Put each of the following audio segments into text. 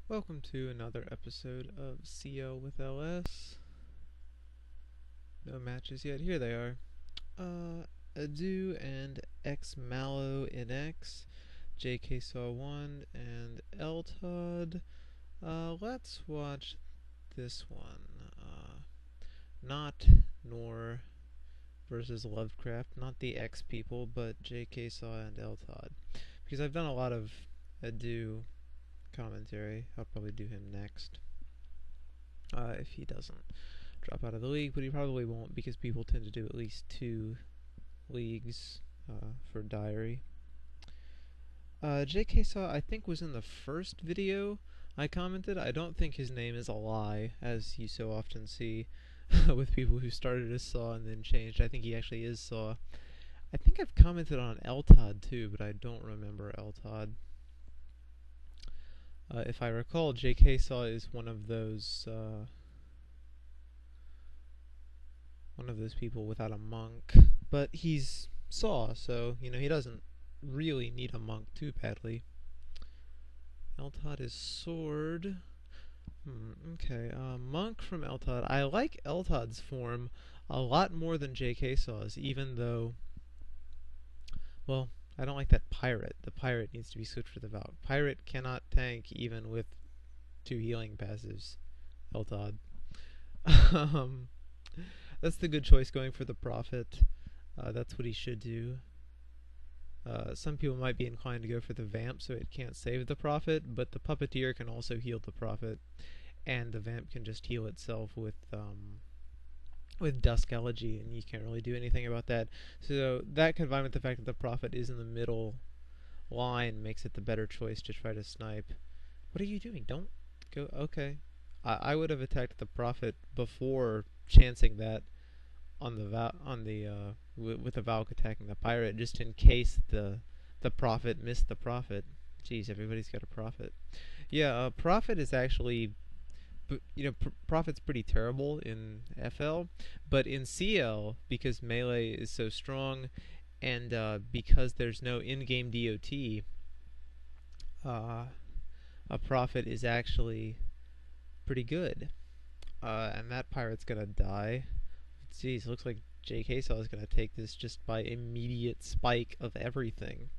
Welcome to another episode of CL with LS. No matches yet. Here they are. Adu and X Mallow in X, JK Saw 1, and L Todd. Let's watch this one. Not Nor versus Lovecraft. Not the X people, but JK Saw and L Todd. Because I've done a lot of Adu commentary. I'll probably do him next. If he doesn't drop out of the league, but he probably won't because people tend to do at least 2 leagues for Diary. JK Saw, I think, was in the first video I commented. I don't think his name is a lie, as you so often see with people who started as Saw and then changed. I think he actually is Saw. I think I've commented on L Todd too, but I don't remember L Todd. If I recall, JK Saw is one of those people without a monk, but he's Saw, so he doesn't really need a monk too badly. L Todd is Sword. Okay, monk from L Todd. I like L Todd's form a lot more than JK Saw's, even though, well, I don't like that Pirate. The Pirate needs to be switched for the Valk. Pirate cannot tank even with 2 healing passives. L Todd. That's the good choice, going for the Prophet. That's what he should do. Some people might be inclined to go for the Vamp so it can't save the Prophet, but the Puppeteer can also heal the Prophet, and the Vamp can just heal itself with Dusk Elegy, and you can't really do anything about that. So that combined with the fact that the Prophet is in the middle line makes it the better choice to try to snipe. What are you doing? Don't go. Okay. I would have attacked the Prophet before chancing that on the with the Valk attacking the Pirate, just in case the Prophet missed the Prophet. Jeez, everybody's got a Prophet. Yeah, Prophet is actually, Prophet's pretty terrible in FL, but in CL, because melee is so strong, and because there's no in-game DOT, a Prophet is actually pretty good. And that Pirate's gonna die. Jeez, looks like JK Saw is gonna take this just by immediate spike of everything.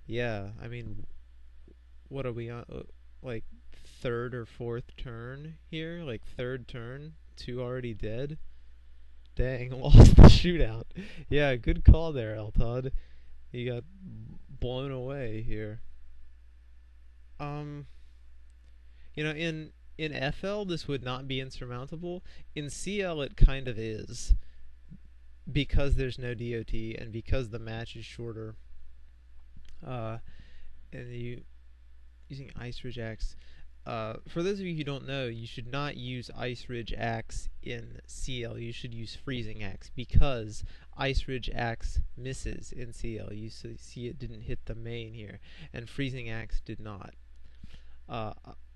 Yeah, I mean, what are we on? Like 3rd or 4th turn here? Like 3rd turn? 2 already dead? Dang, lost the shootout. Yeah, good call there, L Todd. You got blown away here. In FL this would not be insurmountable. In CL it kind of is, because there's no DOT and because the match is shorter. And you using Ice Ridge Axe. For those of you who don't know, you should not use Ice Ridge Axe in CL. You should use Freezing Axe, because Ice Ridge Axe misses in CL. You see it didn't hit the main here, and Freezing Axe did not.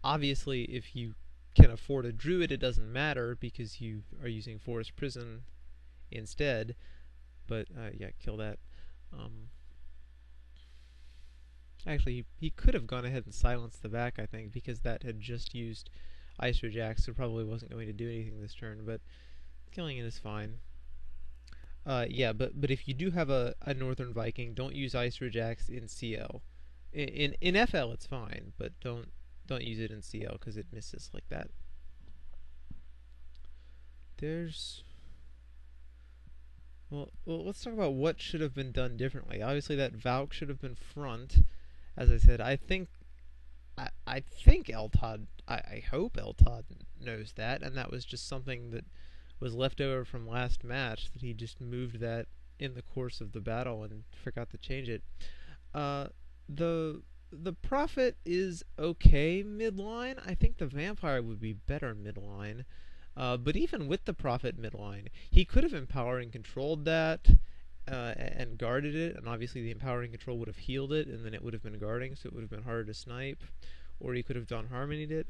Obviously, if you can afford a Druid, it doesn't matter because you are using Forest Prison instead. But yeah, kill that. Actually, he could have gone ahead and silenced the back, I think, because that had just used Ice Ridge Axe, so probably wasn't going to do anything this turn, but killing it is fine. Yeah, but if you do have a Northern Viking, don't use Ice Ridge Axe in CL. In FL it's fine, but don't use it in CL because it misses like that. Well, let's talk about what should have been done differently. Obviously, that Valk should have been front. As I said, I think L Todd, I hope L Todd knows that, and that was just something that was left over from last match, that he just moved that in the course of the battle and forgot to change it. The Prophet is okay midline. I think the Vampire would be better midline. But even with the Prophet midline, he could have Empower and controlled that and guarded it, and obviously the Empower and control would have healed it, and then it would have been guarding, so it would have been harder to snipe. Or he could have Dawn Harmonied it.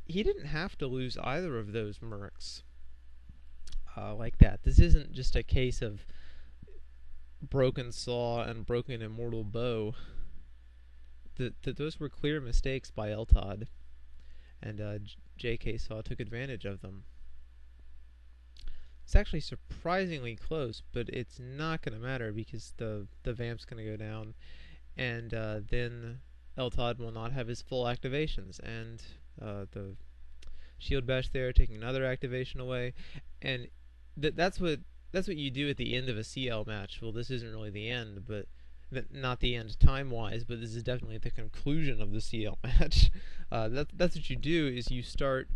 He didn't have to lose either of those mercs like that. This isn't just a case of broken Saw and broken Immortal Bow. Those were clear mistakes by L Todd. and J.K. Saw took advantage of them. It's actually surprisingly close, but it's not going to matter because the vamp's going to go down, and then Eltod will not have his full activations, and the shield bash there taking another activation away, and that's what you do at the end of a CL match. Well, this isn't really the end, but not the end time-wise, but this is definitely the conclusion of the CL match. That's what you do, is you start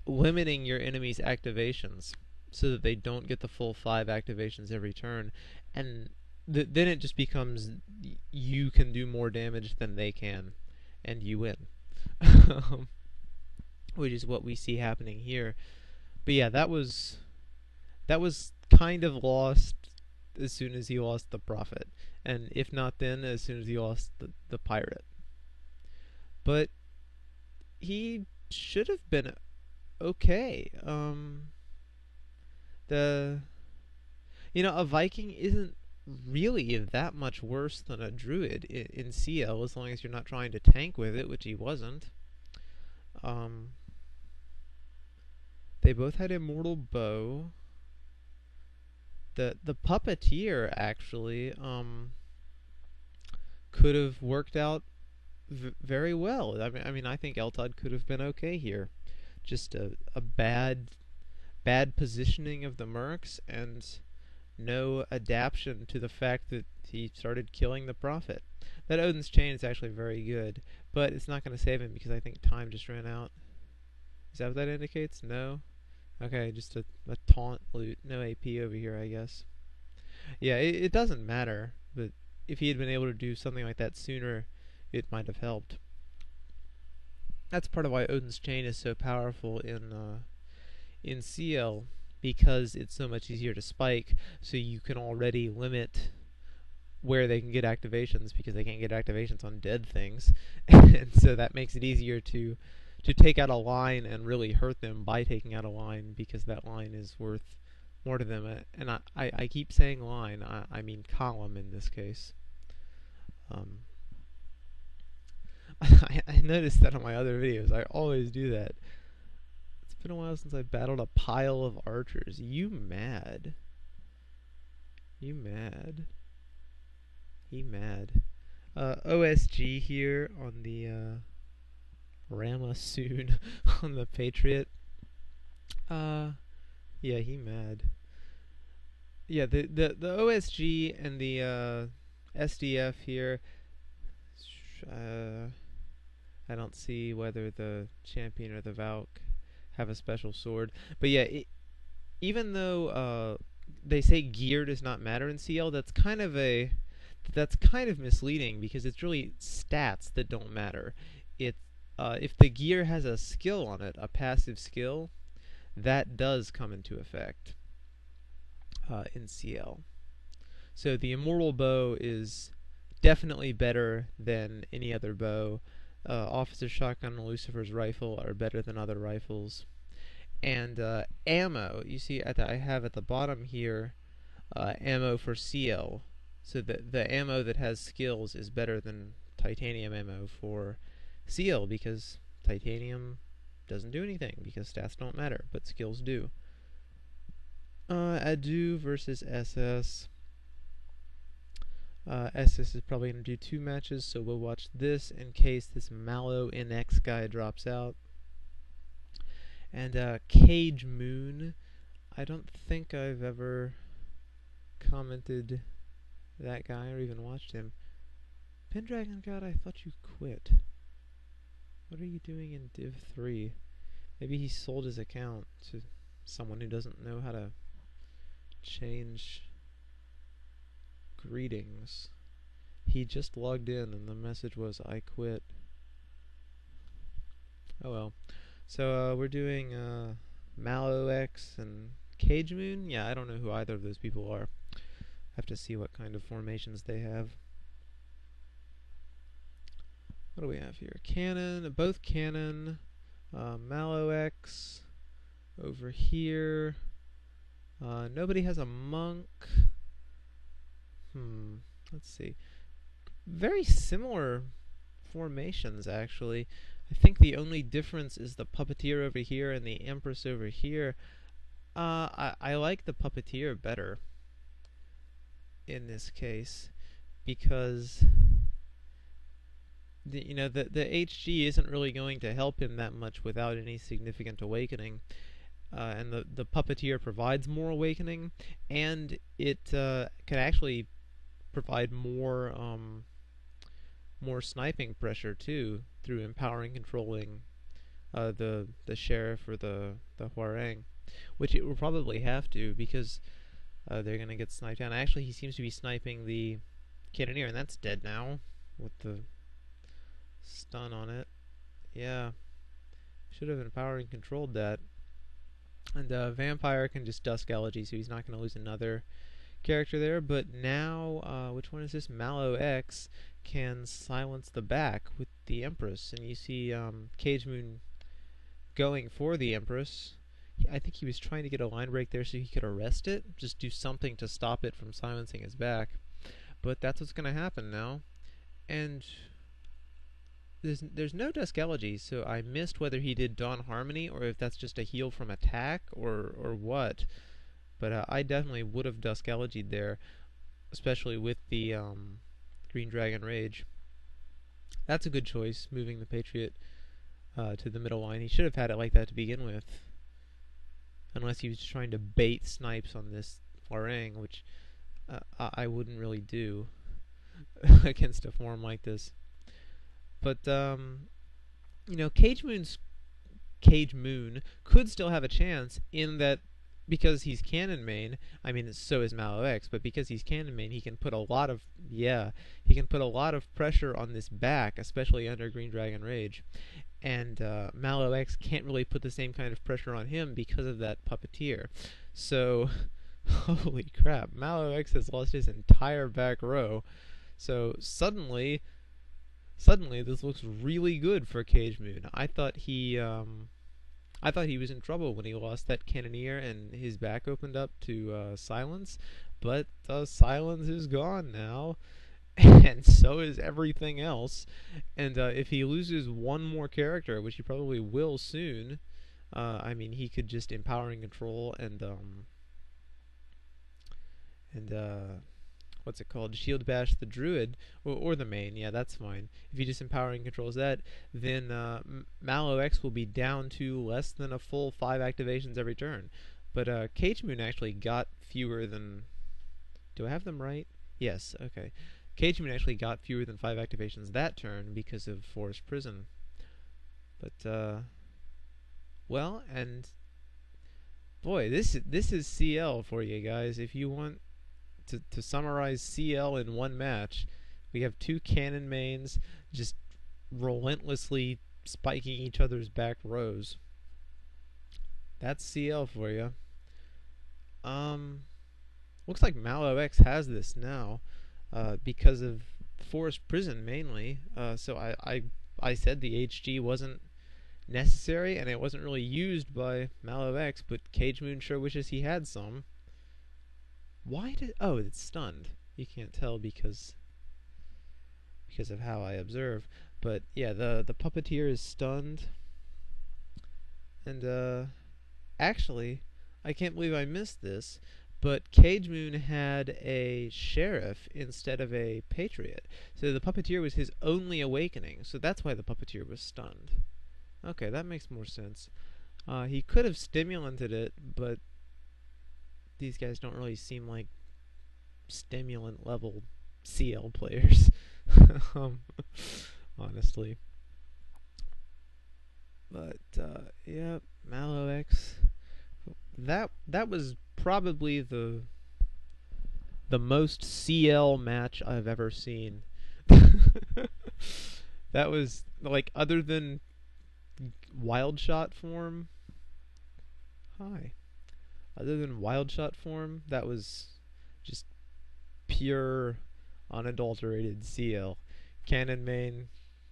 limiting your enemy's activations so that they don't get the full 5 activations every turn, and then it just becomes you can do more damage than they can, and you win. Which is what we see happening here. But yeah, that was kind of lost as soon as he lost the Prophet, and if not then, as soon as he lost the Pirate. But he should have been okay. A Viking isn't really that much worse than a Druid in CL, as long as you're not trying to tank with it, which he wasn't. They both had Immortal Bow. The puppeteer actually could have worked out very well. I mean, I think Eltod could have been okay here. Just a bad positioning of the mercs and no adaptation to the fact that he started killing the Prophet. That Odin's Chain is actually very good, but it's not going to save him because I think time just ran out. Is that what that indicates? No? Okay, just a taunt loot. No AP over here, I guess. Yeah, it doesn't matter, but if he had been able to do something like that sooner, it might have helped. That's part of why Odin's Chain is so powerful in CL, because it's so much easier to spike, so you can already limit where they can get activations, because they can't get activations on dead things. And so that makes it easier to take out a line and really hurt them by taking out a line, because that line is worth more to them. And I keep saying line, I mean column in this case. I noticed that on my other videos. I always do that. It's been a while since I battled a pile of archers. You mad? You mad? He mad. OSG here on the Rama soon on the Patriot. Yeah, he mad. Yeah, the OSG and the SDF here. I don't see whether the champion or the Valk have a special sword, but yeah, even though they say gear does not matter in CL, that's kind of misleading, because it's really stats that don't matter. If the gear has a skill on it, a passive skill, that does come into effect in CL. So the Immortal Bow is definitely better than any other bow. Officer's Shotgun and Lucifer's Rifle are better than other rifles. And ammo, you see I have at the bottom here ammo for CL. So the ammo that has skills is better than titanium ammo for CL, because titanium doesn't do anything, because stats don't matter, but skills do. Adu versus SS. SS is probably going to do 2 matches, so we'll watch this in case this Mallow NX guy drops out. And Cage Moon, I don't think I've ever commented that guy or even watched him. Pendragon God, I thought you quit. What are you doing in Div 3? Maybe he sold his account to someone who doesn't know how to change greetings. He just logged in and the message was, I quit. Oh well. So we're doing Mallow X and Cage Moon. Yeah, I don't know who either of those people are. Have to see what kind of formations they have. What do we have here? Cannon, both cannon. Mallow X over here. Nobody has a monk. Let's see. Very similar formations, actually. I think the only difference is the puppeteer over here and the empress over here. I like the puppeteer better in this case because the HG isn't really going to help him that much without any significant awakening. And the puppeteer provides more awakening, and it can actually provide more sniping pressure too through empowering, controlling the sheriff or the Huarang, which it will probably have to because they're gonna get sniped down. Actually, he seems to be sniping the cannoneer, and that's dead now with the stun on it. Yeah, should have empowered and controlled that. And Vampire can just Dusk Elegy, so he's not going to lose another character there. But now, which one is this? Mallow X can silence the back with the Empress. And you see Cage Moon going for the Empress. I think he was trying to get a line break there so he could arrest it. Just do something to stop it from silencing his back. But that's what's going to happen now. And there's no Dusk Elegy, so I missed whether he did Dawn Harmony or if that's just a heal from attack or what. But I definitely would have Dusk Elegied there, especially with the Green Dragon Rage. That's a good choice, moving the Patriot to the middle line. He should have had it like that to begin with, unless he was trying to bait snipes on this Huarang, which I wouldn't really do against a form like this. But Cage Moon could still have a chance in that because he's Cannon Main. I mean, so is Mallow X, but because he's Cannon Main, he can put a lot of pressure on this back, especially under Green Dragon Rage. And Mallow X can't really put the same kind of pressure on him because of that puppeteer. So, holy crap, Mallow X has lost his entire back row. So suddenly this looks really good for Cage Moon. I thought he was in trouble when he lost that Cannoneer and his back opened up to silence, but silence is gone now, and so is everything else. And if he loses one more character, which he probably will soon, I mean, he could just empower and control and what's it called? Shield Bash the Druid, or the main. Yeah, that's fine. If he just empowering and controls that, then Mallow X will be down to less than a full 5 activations every turn. But Cage Moon actually got fewer than... Do I have them right? Yes, okay. Cage Moon actually got fewer than 5 activations that turn because of Forest Prison. But, well, and... Boy, this is CL for you guys. If you want to summarize CL in one match, we have two Cannon Mains just relentlessly spiking each other's back rows. That's CL for you. Looks like Mallow X has this now because of Forest Prison mainly. So I said the HG wasn't necessary and it wasn't really used by Mallow X, but Cage Moon sure wishes he had some. Why did... Oh, it's stunned. You can't tell because of how I observe. But yeah, the puppeteer is stunned. And actually, I can't believe I missed this, but Cage Moon had a sheriff instead of a patriot. So the puppeteer was his only awakening. So that's why the puppeteer was stunned. Okay, that makes more sense. He could have stimulanted it, but these guys don't really seem like stimulant level CL players, honestly. But yeah, Mallow X. That was probably the most CL match I've ever seen. That was like, other than Wild Shot form. Hi. Other than Wild Shot form, that was just pure, unadulterated CL. Cannon Main,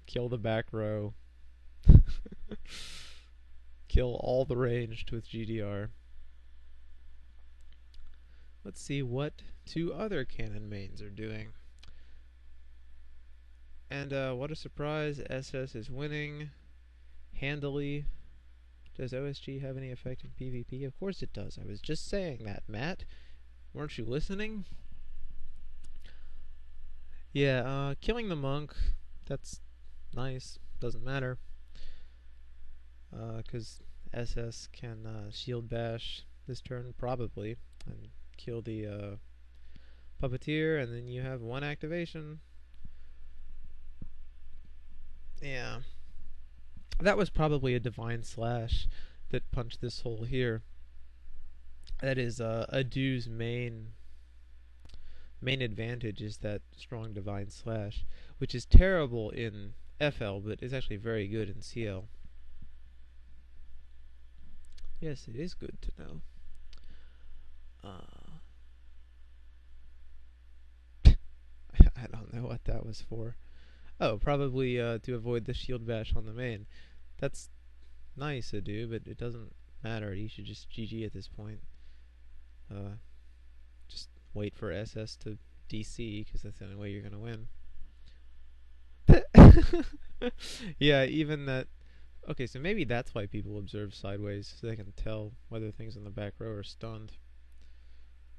kill the back row, kill all the ranged with GDR. Let's see what two other Cannon Mains are doing. And what a surprise, SS is winning handily. Does OSG have any effect in PvP? Of course it does. I was just saying that, Matt. Weren't you listening? Yeah, killing the monk, that's nice. Doesn't matter. Because SS can shield bash this turn, probably, and kill the puppeteer, and then you have one activation. Yeah. That was probably a divine slash that punched this hole here. That is Adu's main advantage is that strong divine slash, which is terrible in FL, but is actually very good in CL. Yes, it is good to know. I don't know what that was for. Oh, probably to avoid the shield bash on the main. That's nice, Adu, but it doesn't matter. You should just GG at this point. Just wait for SS to DC, because that's the only way you're going to win. Yeah, even that... Okay, so maybe that's why people observe sideways, so they can tell whether things in the back row are stunned.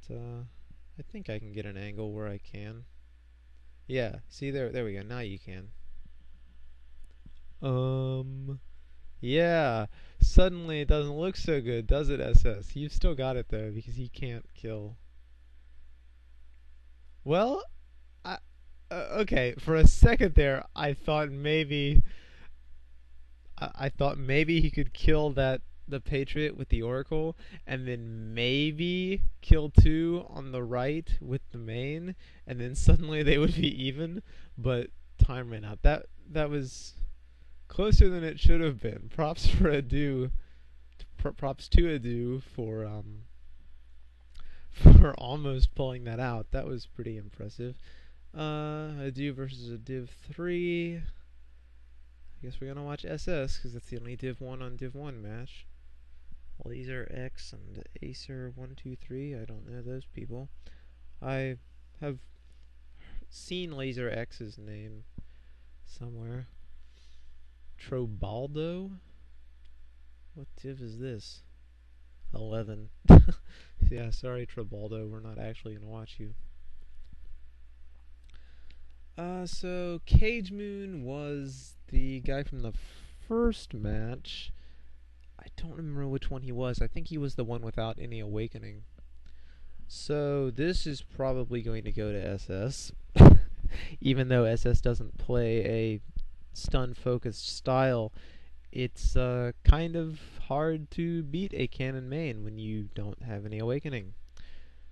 But, I think I can get an angle where I can. Yeah, see, there we go. Now you can. Yeah, suddenly it doesn't look so good, does it, SS? You've still got it, though, because you can't kill. Well, okay, for a second there, I thought maybe he could kill the Patriot with the Oracle, and then maybe kill 2 on the right with the main, and then suddenly they would be even, but time ran out. That was closer than it should have been. Props for Adu. Props to Adu for almost pulling that out. That was pretty impressive. Adu versus a Div 3. I guess we're gonna watch SS because that's the only Div 1 on Div 1 match. Laser X and Acer 123. I don't know those people. I have seen Laser X's name somewhere. Trobaldo? What div is this? 11. Yeah, sorry, Trobaldo. We're not actually going to watch you. So Cage Moon was the guy from the first match. I don't remember which one he was. I think he was the one without any awakening. So this is probably going to go to SS. Even though SS doesn't play a stun-focused style, it's kind of hard to beat a cannon main when you don't have any awakening.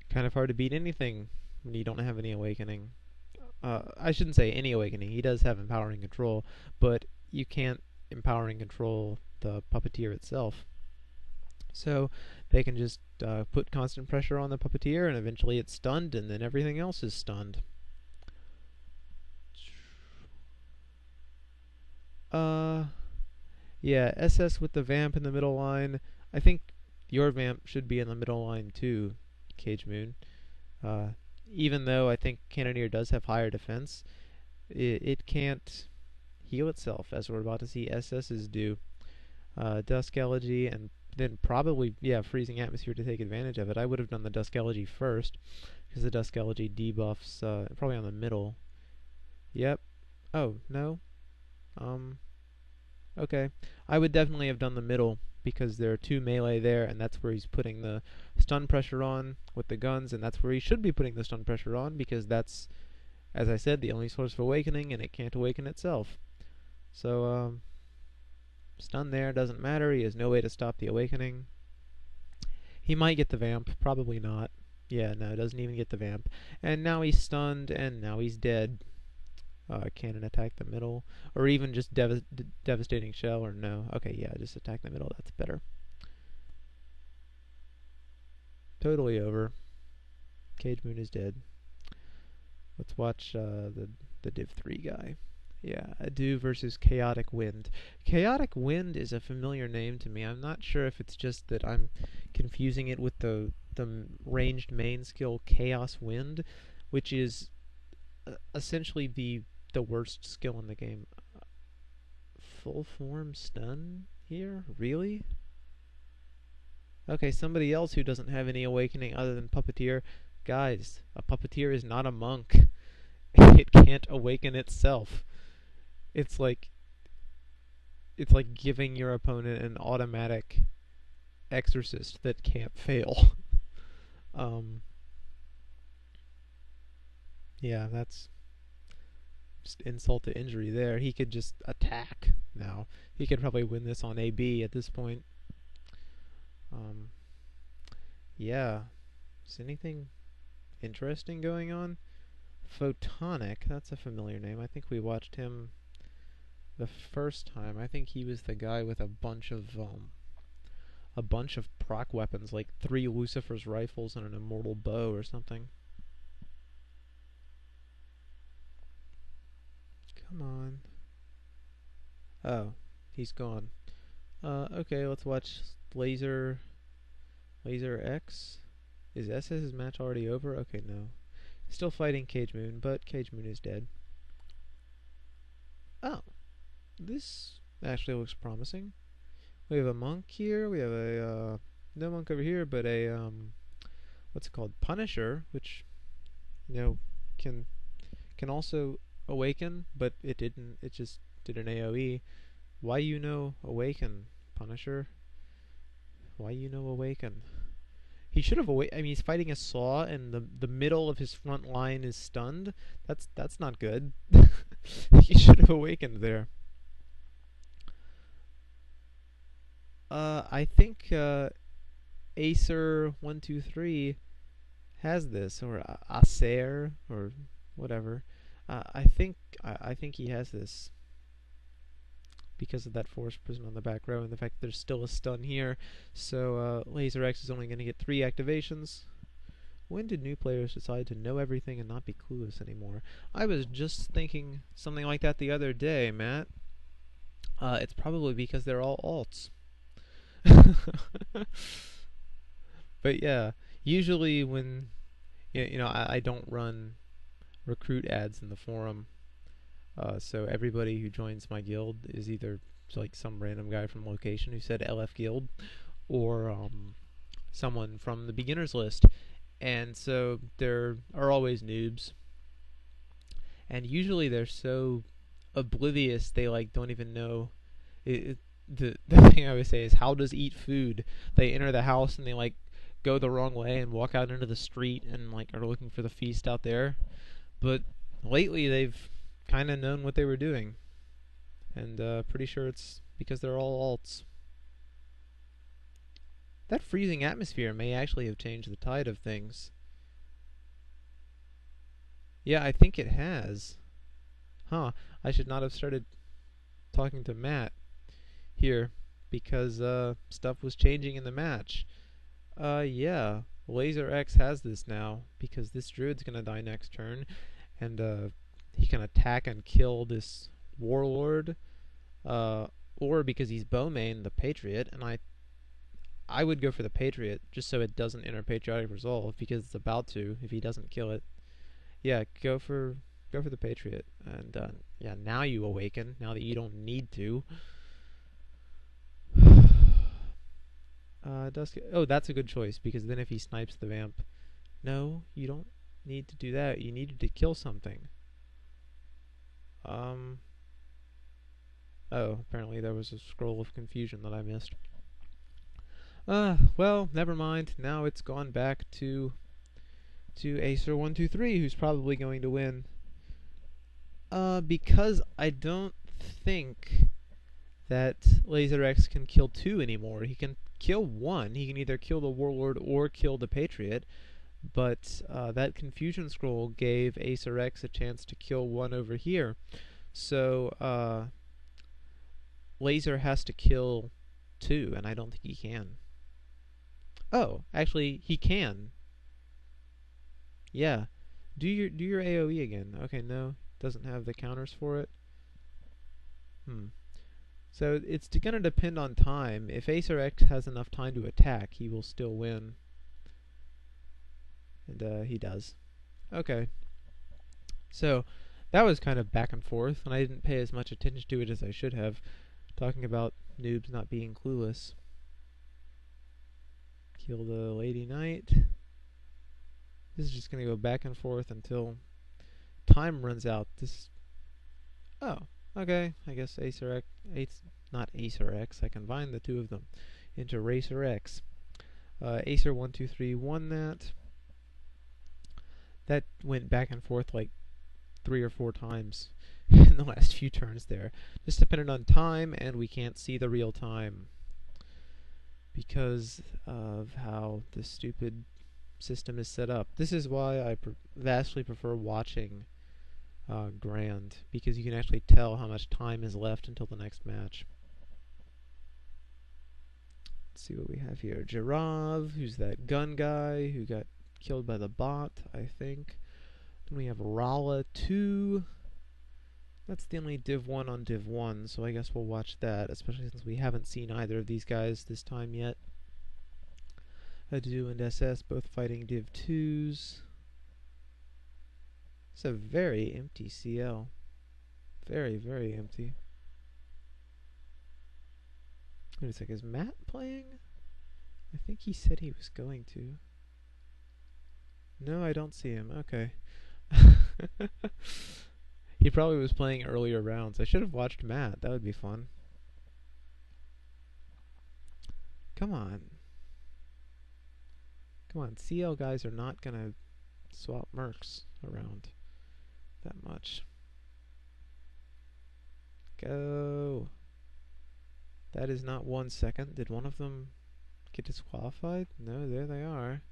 Kind of hard to beat anything when you don't have any awakening. I shouldn't say any awakening. He does have empowering control, but you can't empowering control the puppeteer itself. So they can just put constant pressure on the puppeteer, and eventually it's stunned, and then everything else is stunned. Yeah, SS with the vamp in the middle line. I think your vamp should be in the middle line too, Cage Moon. Even though I think Cannoneer does have higher defense, it can't heal itself, as we're about to see SS's do. Dusk Elegy, and then probably, yeah, Freezing Atmosphere to take advantage of it. I would have done the Dusk Elegy first, because the Dusk Elegy debuffs, probably on the middle. Yep. Oh, no? Okay. I would definitely have done the middle, because there are 2 melee there, and that's where he's putting the stun pressure on with the guns, and that's where he should be putting the stun pressure on, because that's, as I said, the only source of awakening, and it can't awaken itself. So, stun there, doesn't matter, he has no way to stop the awakening. He might get the vamp, probably not. Yeah, no, doesn't even get the vamp. And now he's stunned, and now he's dead. Cannon attack the middle, or even just devastating shell, or no. Okay, yeah, just attack the middle, that's better. Totally over. Cage Moon is dead. Let's watch the Div 3 guy. Yeah, Adu versus Chaotic Wind. Chaotic Wind is a familiar name to me. I'm not sure if it's just that I'm confusing it with the ranged main skill Chaos Wind, which is essentially the the worst skill in the game. Full form stun here? Really? Okay, somebody else who doesn't have any awakening other than puppeteer. Guys, a puppeteer is not a monk. It can't awaken itself. It's like giving your opponent an automatic exorcist that can't fail. um yeah, that's just insult to injury there. He could just attack now. He could probably win this on AB at this point. Um yeah. Is anything interesting going on? Photonic, that's a familiar name. I think we watched him the first time. I think he was the guy with a bunch of proc weapons, like 3 Lucifer's rifles and an immortal bow or something. Come on. Oh, he's gone. Okay, let's watch Laser X. Is SS's match already over? Okay, no. Still fighting Cage Moon, but Cage Moon is dead. Oh, this actually looks promising. We have a monk here. We have a no monk over here, but a what's it called? Punisher, which can also awaken, but it didn't. It just did an AOE. Why awaken, Punisher? Why awaken? He should have awakened. I mean, he's fighting a saw, and the middle of his front line is stunned. That's not good. He should have awakened there. I think Acer123 has this, or Acer, or whatever. I think he has this because of that force prison on the back row and the fact that there's still a stun here. So Laser X is only going to get 3 activations. When did new players decide to know everything and not be clueless anymore? I was just thinking something like that the other day, Matt. It's probably because they're all alts. But yeah, usually when I don't run recruit ads in the forum, so everybody who joins my guild is either like some random guy from location who said LF guild, or someone from the beginners list, and so there are always noobs, and usually they're so oblivious they don't even know the thing I always say is, how does eat food? They enter the house and they go the wrong way and walk out into the street and are looking for the feast out there. But lately they've kind of known what they were doing, and pretty sure it's because they're all alts. That freezing atmosphere may actually have changed the tide of things. Yeah, I think it has. Huh, I should not have started talking to Matt here, because stuff was changing in the match. Yeah, Laser X has this now, because this druid's gonna die next turn, and he can attack and kill this warlord, or because he's Bowmain, the Patriot, and I would go for the Patriot, just so it doesn't enter Patriotic Resolve, because it's about to, if he doesn't kill it. Yeah, go for the Patriot, and yeah, now you awaken, now that you don't need to. Oh, that's a good choice, because then if he snipes the vamp... No, you don't need to do that. You needed to kill something. Oh, apparently there was a scroll of confusion that I missed. Well, never mind. Now it's gone back to Acer123, who's probably going to win. Because I don't think that Laser X can kill 2 anymore. He can kill 1. He can either kill the Warlord or kill the Patriot. But that Confusion Scroll gave Acer X a chance to kill 1 over here. So Laser has to kill 2, and I don't think he can. Oh, actually, he can. Yeah. Do your AoE again. Okay, no. Doesn't have the counters for it. So it's going to depend on time. If Acer X has enough time to attack, he will still win. And he does. Okay. So That was kind of back and forth, and I didn't pay as much attention to it as I should have, talking about noobs not being clueless. Kill the Lady Knight. This is just going to go back and forth until time runs out. Oh, okay. I guess Acer X, not Acer X. I combined the two of them into Racer X. Acer 123 won that. That went back and forth like 3 or 4 times in the last few turns there. Just depended on time, and we can't see the real time because of how the stupid system is set up. This is why I vastly prefer watching Grand, because you can actually tell how much time is left until the next match. Let's see what we have here. Giraffe, who's that gun guy who got killed by the bot, I think. Then we have Rala 2. That's the only Div 1 on Div 1, so I guess we'll watch that, especially since we haven't seen either of these guys this time yet. Adu and SS both fighting Div 2s. It's a very empty CL. Very, very empty. Wait a sec, is Matt playing? I think he said he was going to. No, I don't see him. Okay. He probably was playing earlier rounds. I should have watched Matt. That would be fun. Come on. Come on. CL guys are not going to swap mercs around that much. Go. That is not 1 second. Did one of them get disqualified? No, there they are.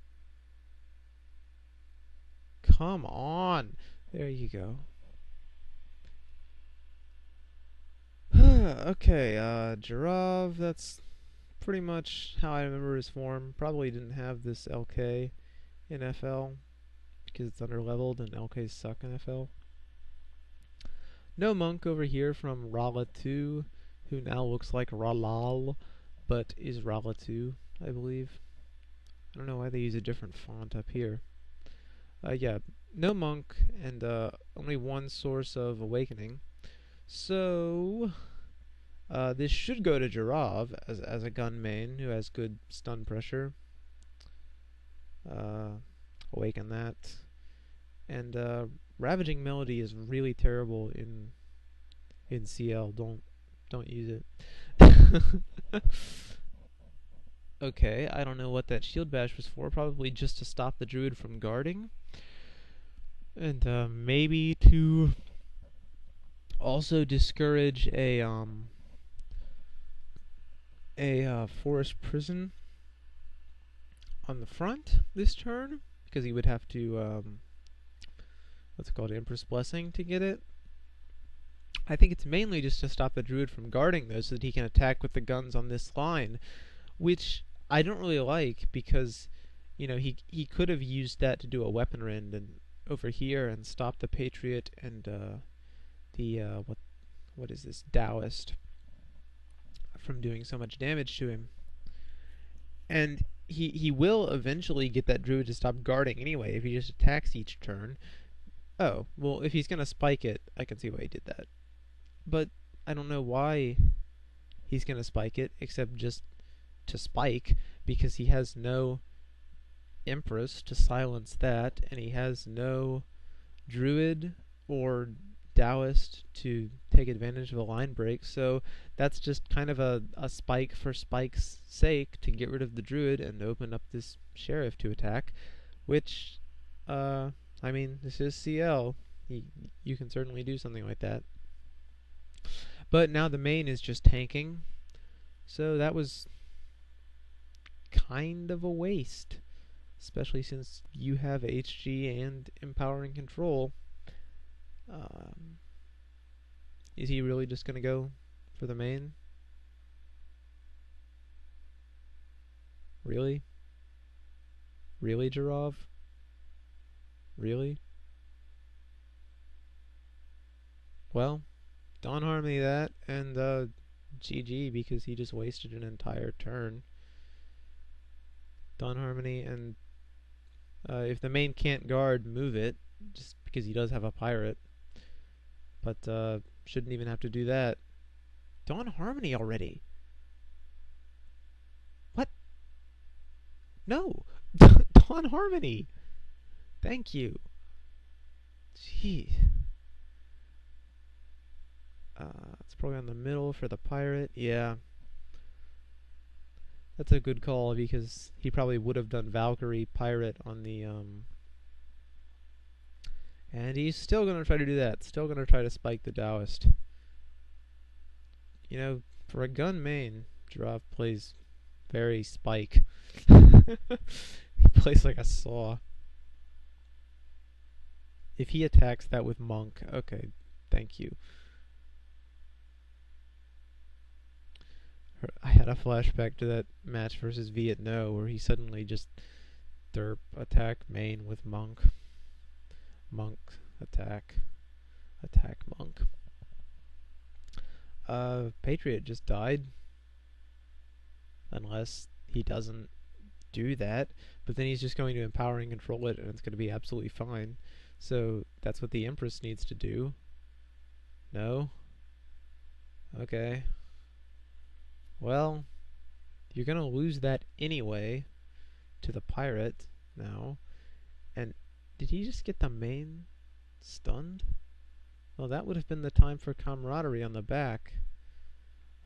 Come on. There you go. Okay, Giraffe, that's pretty much how I remember his form. Probably didn't have this LK in FL because it's underleveled and LKs suck in FL. No Monk over here from Rala 2, who now looks like Ralal, but is Rala 2, I believe. I don't know why they use a different font up here. Yeah, no Monk and only one source of awakening. So this should go to Giraffe as a gun main who has good stun pressure. Awaken that. And Ravaging Melody is really terrible in CL. Don't use it. Okay, I don't know what that shield bash was for. Probably just to stop the druid from guarding. And maybe to also discourage a forest prison on the front this turn, because he would have to what's it called, Empress Blessing to get it. I think it's mainly just to stop the druid from guarding though, so that he can attack with the guns on this line, which I don't really like, because you know he could have used that to do a weapon rend and over here and stop the Patriot and the what is this, Taoist from doing so much damage to him. And he will eventually get that druid to stop guarding anyway if he just attacks each turn. Oh, well, if he's gonna spike it, I can see why he did that. But I don't know why he's gonna spike it, except just to spike, because he has no Empress to silence that, and he has no druid or Taoist to take advantage of a line break, so that's just kind of a spike for spike's sake to get rid of the druid and open up this sheriff to attack, which, I mean, this is CL. You can certainly do something like that. But now the main is just tanking, so that was kind of a waste, especially since you have HG and empowering control. Is he really just going to go for the main? Really? Really, Giraffe? Really? Well, Dawn Harmony that, and GG, because he just wasted an entire turn. Dawn Harmony, and if the main can't guard, move it, just because he does have a pirate. but shouldn't even have to do that. Dawn Harmony already. What? No. Dawn Harmony. Thank you. Jeez. It's probably on the middle for the pirate. Yeah. That's a good call because he probably would have done Valkyrie pirate on the and he's still gonna try to do that. Still gonna try to spike the Taoist. You know, for a gun main, Giraffe plays very spike. He plays like a saw. If he attacks that with Monk, okay, thank you. I had a flashback to that match versus Vietno where he suddenly just derp attack main with Monk. Monk attack. Attack Monk. Patriot just died. Unless he doesn't do that. But then he's just going to empower and control it and it's going to be absolutely fine. So that's what the Empress needs to do. No? Okay. Well, you're going to lose that anyway to the pirate now. And did he just get the main stunned? Well, that would have been the time for camaraderie on the back.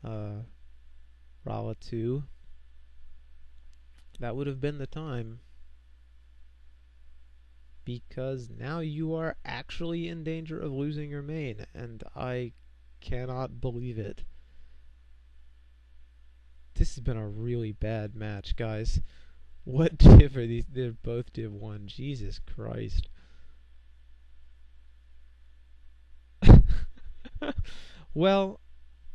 Rala 2. That would have been the time. Because now you are actually in danger of losing your main, and I cannot believe it. This has been a really bad match, guys. What div are these? They're both div 1. Jesus Christ. Well,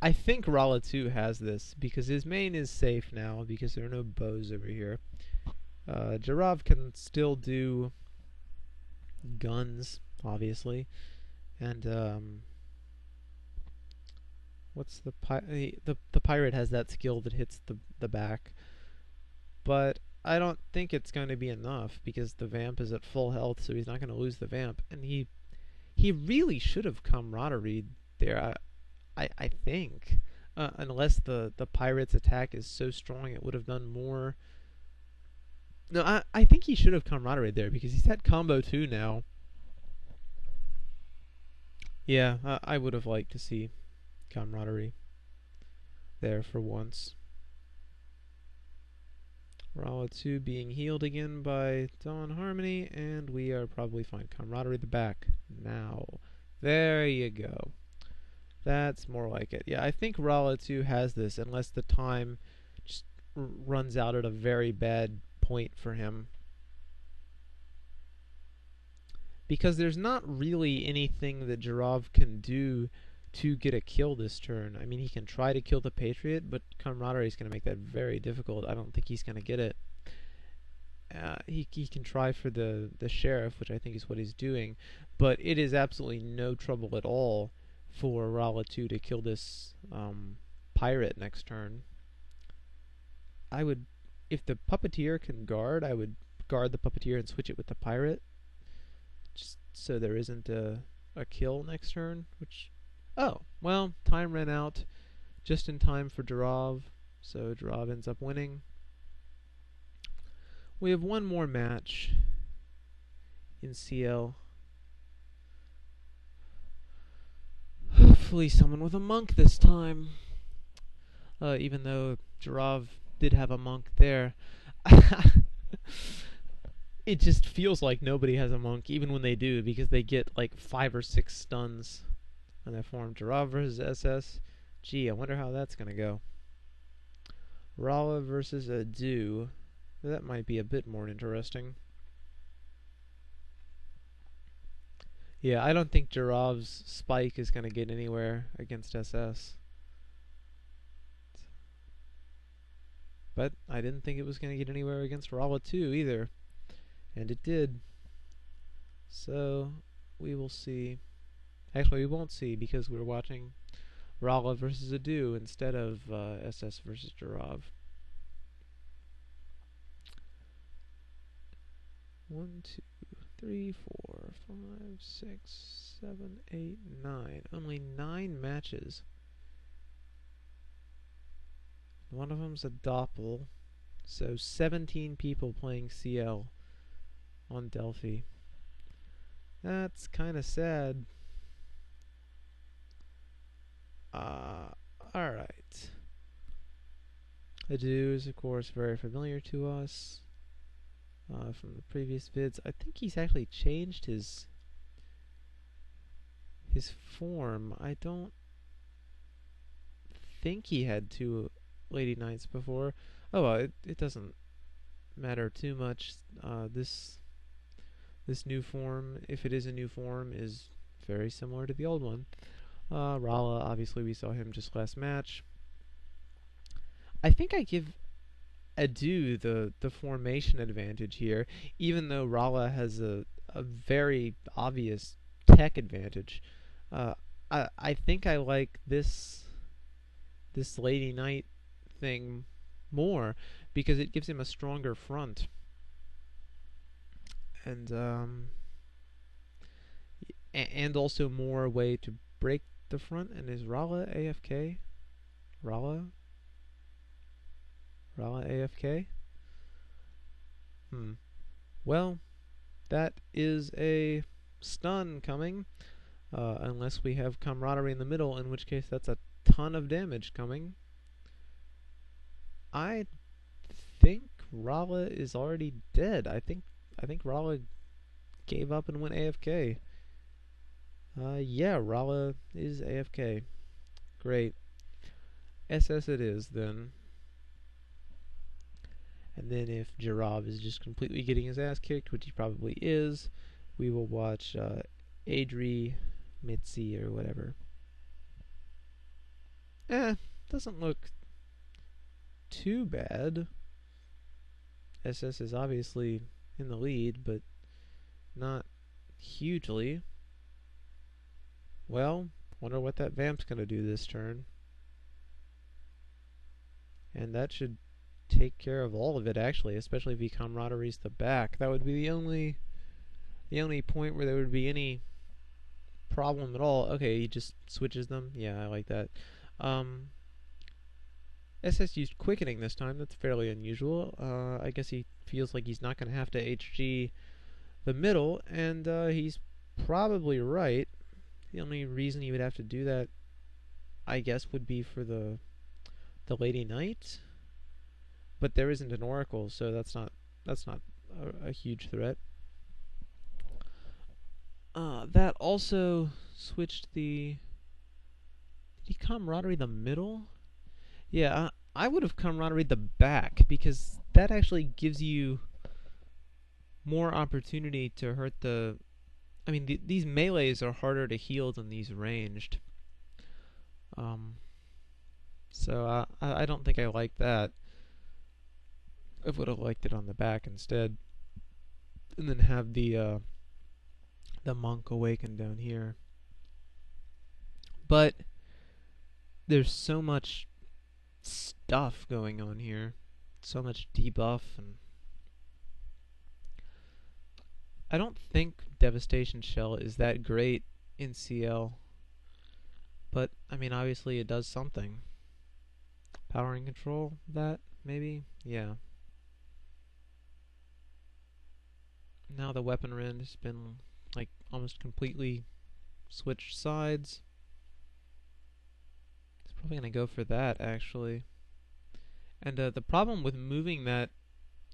I think Rala 2 has this, because his main is safe now, because there are no bows over here. Giraffe can still do guns, and what's the pirate has that skill that hits the back, but I don't think it's going to be enough because the vamp is at full health, so he's not going to lose the vamp, and he really should have camaraderie there. I think unless the pirate's attack is so strong it would have done more. No, I think he should have camaraderie there because he's at combo 2 now. Yeah, I would have liked to see camaraderie there for once. Rala 2 being healed again by Dawn Harmony, and we are probably fine. Camaraderie the back now. There you go. That's more like it. Yeah, I think Rala 2 has this, unless the time just runs out at a very bad point for him. Because there's not really anything that Giraffe can do to get a kill this turn. I mean, he can try to kill the Patriot, but camaraderie is going to make that very difficult. I don't think he's going to get it. He can try for the Sheriff, which I think is what he's doing, but it is absolutely no trouble at all for Rala 2 to kill this pirate next turn. I would, if the puppeteer can guard, I would guard the puppeteer and switch it with the pirate, just so there isn't a kill next turn. Which, oh well, time ran out just in time for Giraffe, so Giraffe ends up winning. We have one more match in CL. Hopefully someone with a monk this time. Even though Giraffe did have a monk there. It just feels like nobody has a monk, even when they do, because they get like 5 or 6 stuns on that form. Giraffe versus SS. Gee, I wonder how that's going to go. Rala versus Adu. That might be a bit more interesting. Yeah, I don't think Giraffe's spike is going to get anywhere against SS. But I didn't think it was going to get anywhere against Rala 2 either. And it did. So, we will see. Actually, we won't see because we're watching Rala versus Adu instead of SS versus Giraffe. 1, 2. 3, 4, 5, 6, 7, 8, 9. Only 9 matches. One of them's a doppel. So 17 people playing CL on Delphi. That's kind of sad. Alright. Adu is, of course, very familiar to us from the previous vids. I think he's actually changed his form. I don't think he had 2 Lady Knights before. Oh well, it doesn't matter too much. This new form, if it is a new form, is very similar to the old one. Rala, obviously we saw him just last match. I think I give Adu the formation advantage here, even though Rala has a very obvious tech advantage. I think I like this Lady Knight thing more because it gives him a stronger front. And also more way to break the front. And is Rala AFK? Rala AFK? Well, that is a stun coming. Unless we have camaraderie in the middle, in which case that's a ton of damage coming. I think Rala is already dead. I think Rala gave up and went AFK. Yeah, Rala is AFK. Great. SS it is, then. And then if Jirov is just completely getting his ass kicked, which he probably is, we will watch Adri, Mitzi, or whatever. Doesn't look too bad. SS is obviously in the lead, but not hugely. Well, wonder what that vamp's gonna do this turn. And that should take care of all of it, actually, especially if he camaraderies the back. That would be the only point where there would be any problem at all. Okay, he just switches them. Yeah, I like that. SS used quickening this time. That's fairly unusual. I guess he feels like he's not going to have to HG the middle, and he's probably right. The only reason he would have to do that, I guess, would be for the Lady Knight. But there isn't an Oracle, so that's not a huge threat. That also switched the... Did he camaraderie the middle? Yeah, I would have camaraderied the back, because that actually gives you more opportunity to hurt the... I mean, these melees are harder to heal than these ranged. So I don't think I like that. I would have liked it on the back instead. And then have the monk awaken down here. But there's so much stuff going on here. So much debuff, and I don't think Devastation Shell is that great in CL. But, I mean, obviously it does something. Power and control, that, maybe? Yeah. Now the weapon rend has been, like, almost completely switched sides. It's probably going to go for that, actually. And the problem with moving that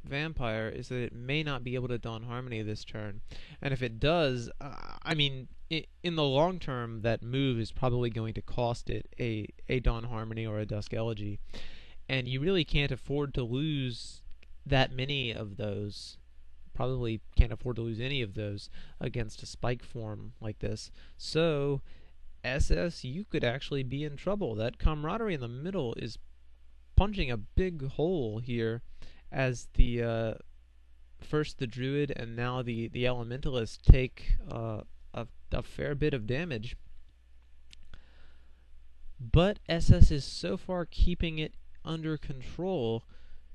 vampire is that it may not be able to Dawn Harmony this turn. And if it does, I mean, in the long term, that move is probably going to cost it a Dawn Harmony or a Dusk Elegy. And you really can't afford to lose that many of those. Probably can't afford to lose any of those against a spike form like this. So, SS, you could actually be in trouble. That camaraderie in the middle is punching a big hole here, as the first the druid and now the elementalist take a fair bit of damage. But SS is so far keeping it under control.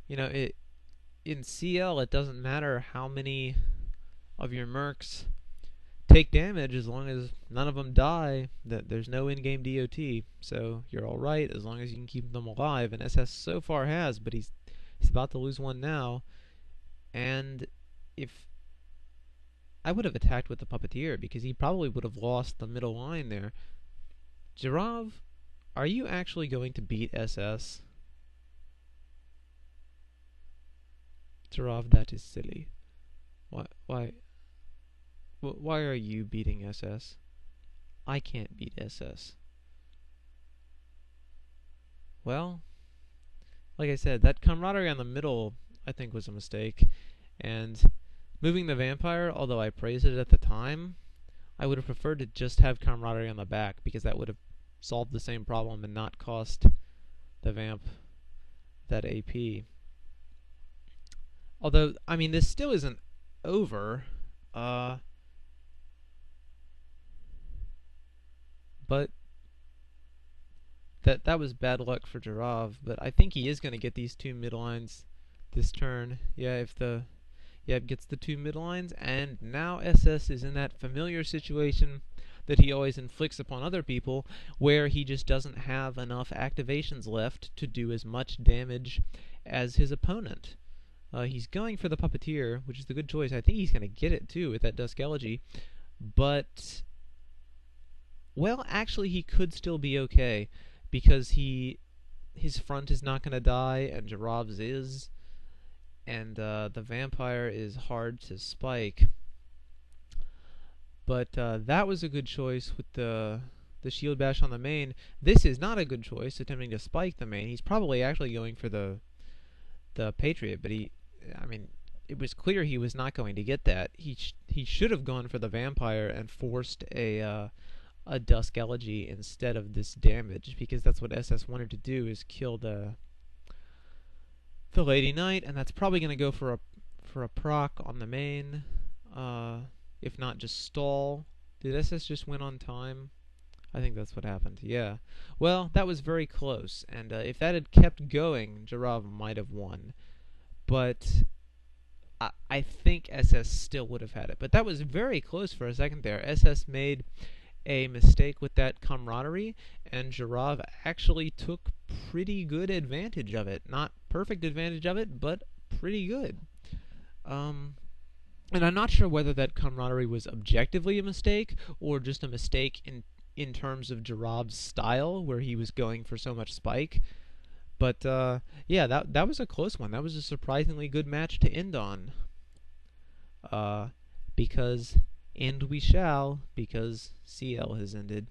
You know, in CL it doesn't matter how many of your mercs take damage as long as none of them die. That there's no in-game DOT, so you're all right as long as you can keep them alive. And SS so far has, but he's about to lose one now. And if I would have attacked with the puppeteer because he probably would have lost the middle line there. Giraffe, are you actually going to beat SS? Giraffe, that is silly. Why are you beating SS? I can't beat SS. Well, like I said, that camaraderie on the middle, I think, was a mistake. And moving the vampire, although I praised it at the time, I would have preferred to just have camaraderie on the back, because that would have solved the same problem and not cost the vamp that AP. Although, I mean, this still isn't over. But that was bad luck for Giraffe. But I think he is going to get these two mid lines this turn. Yeah, if the gets the two mid lines, and now SS is in that familiar situation that he always inflicts upon other people, where he just doesn't have enough activations left to do as much damage as his opponent. He's going for the puppeteer, which is the good choice. I think he's going to get it too with that Dusk Elegy, but well, actually, he could still be okay because his front is not going to die, and Giraffe's is, and the vampire is hard to spike. But that was a good choice with the shield bash on the main. This is not a good choice, attempting to spike the main. He's probably actually going for the Patriot, but it was clear he was not going to get that. He should have gone for the vampire and forced a Dusk Elegy instead of this damage, because that's what SS wanted to do, is kill the Lady Knight, and that's probably going to go for a proc on the main, if not just stall. Did SS just win on time? I think that's what happened, yeah. Well, that was very close, and if that had kept going, Giraffe might have won. But I think SS still would have had it. But that was very close for a second there. SS made a mistake with that camaraderie, and Giraffe actually took pretty good advantage of it. Not perfect advantage of it, but pretty good. And I'm not sure whether that camaraderie was objectively a mistake, or just a mistake in terms of Giraffe's style, where he was going for so much spike. But yeah, that was a close one. That was a surprisingly good match to end on. Because end we shall, because CL has ended.